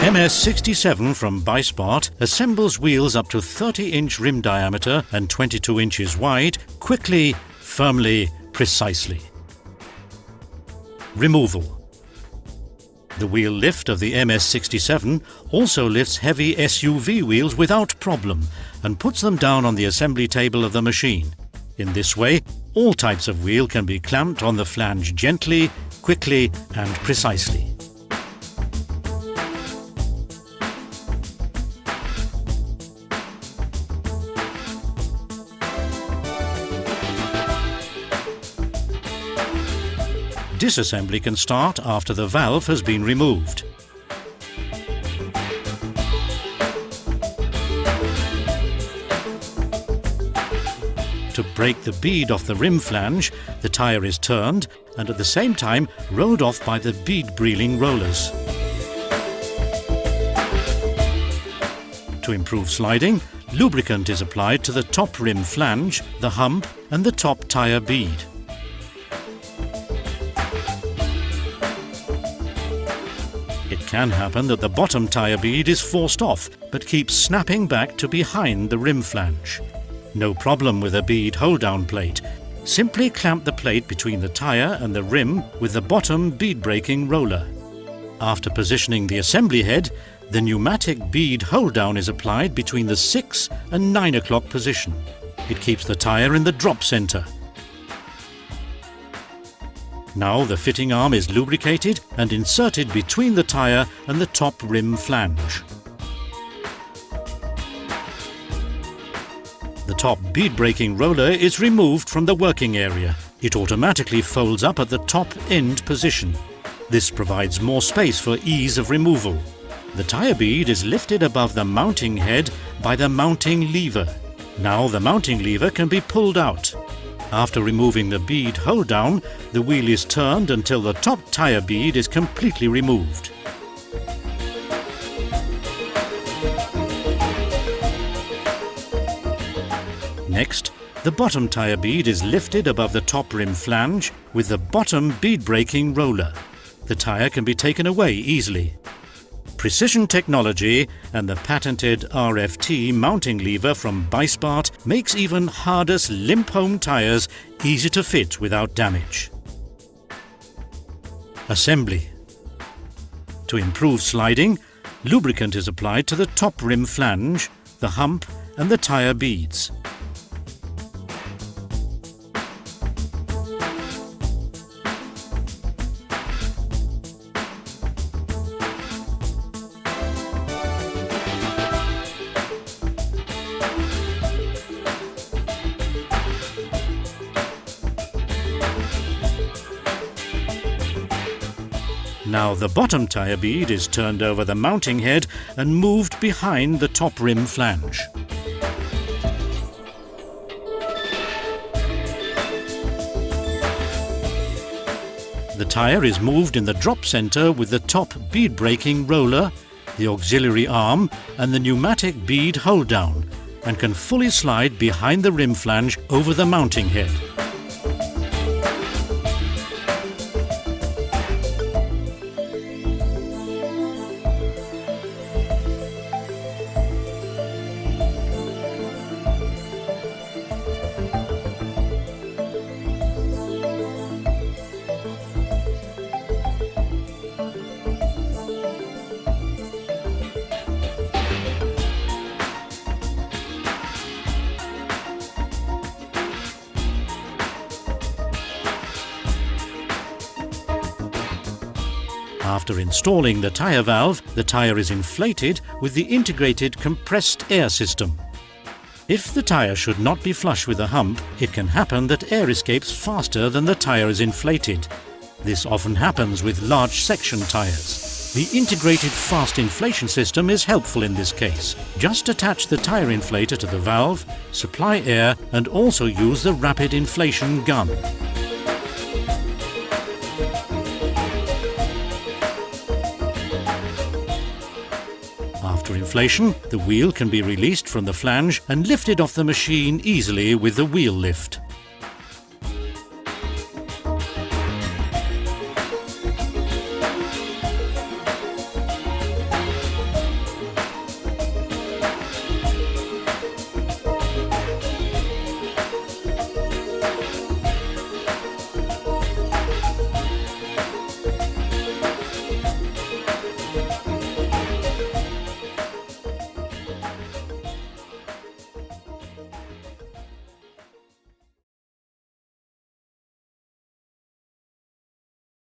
MS67 from Beissbarth assembles wheels up to 30-inch rim diameter and 22 inches wide, quickly, firmly, precisely. Removal. The wheel lift of the MS67 also lifts heavy SUV wheels without problem and puts them down on the assembly table of the machine. In this way, all types of wheel can be clamped on the flange gently, quickly and precisely. Disassembly can start after the valve has been removed. To break the bead off the rim flange, the tyre is turned and at the same time rolled off by the bead breeling rollers. To improve sliding, lubricant is applied to the top rim flange, the hump and the top tyre bead. It can happen that the bottom tyre bead is forced off, but keeps snapping back to behind the rim flange. No problem with a bead hold-down plate. Simply clamp the plate between the tyre and the rim with the bottom bead-breaking roller. After positioning the assembly head, the pneumatic bead hold-down is applied between the 6 and 9 o'clock position. It keeps the tyre in the drop centre. Now the fitting arm is lubricated and inserted between the tyre and the top rim flange. The top bead-breaking roller is removed from the working area. It automatically folds up at the top end position. This provides more space for ease of removal. The tyre bead is lifted above the mounting head by the mounting lever. Now the mounting lever can be pulled out. After removing the bead hold-down, the wheel is turned until the top tyre bead is completely removed. Next, the bottom tyre bead is lifted above the top rim flange with the bottom bead-breaking roller. The tyre can be taken away easily. Precision technology and the patented RFT mounting lever from Beissbarth makes even hardest limp-home tyres easy to fit without damage. Assembly. To improve sliding, lubricant is applied to the top rim flange, the hump and the tyre beads. Now the bottom tyre bead is turned over the mounting head and moved behind the top rim flange. The tyre is moved in the drop centre with the top bead-breaking roller, the auxiliary arm and the pneumatic bead hold-down, and can fully slide behind the rim flange over the mounting head. After installing the tyre valve, the tyre is inflated with the integrated compressed air system. If the tyre should not be flush with the hump, it can happen that air escapes faster than the tyre is inflated. This often happens with large section tyres. The integrated fast inflation system is helpful in this case. Just attach the tyre inflator to the valve, supply air and also use the rapid inflation gun. After inflation, the wheel can be released from the flange and lifted off the machine easily with the wheel lift.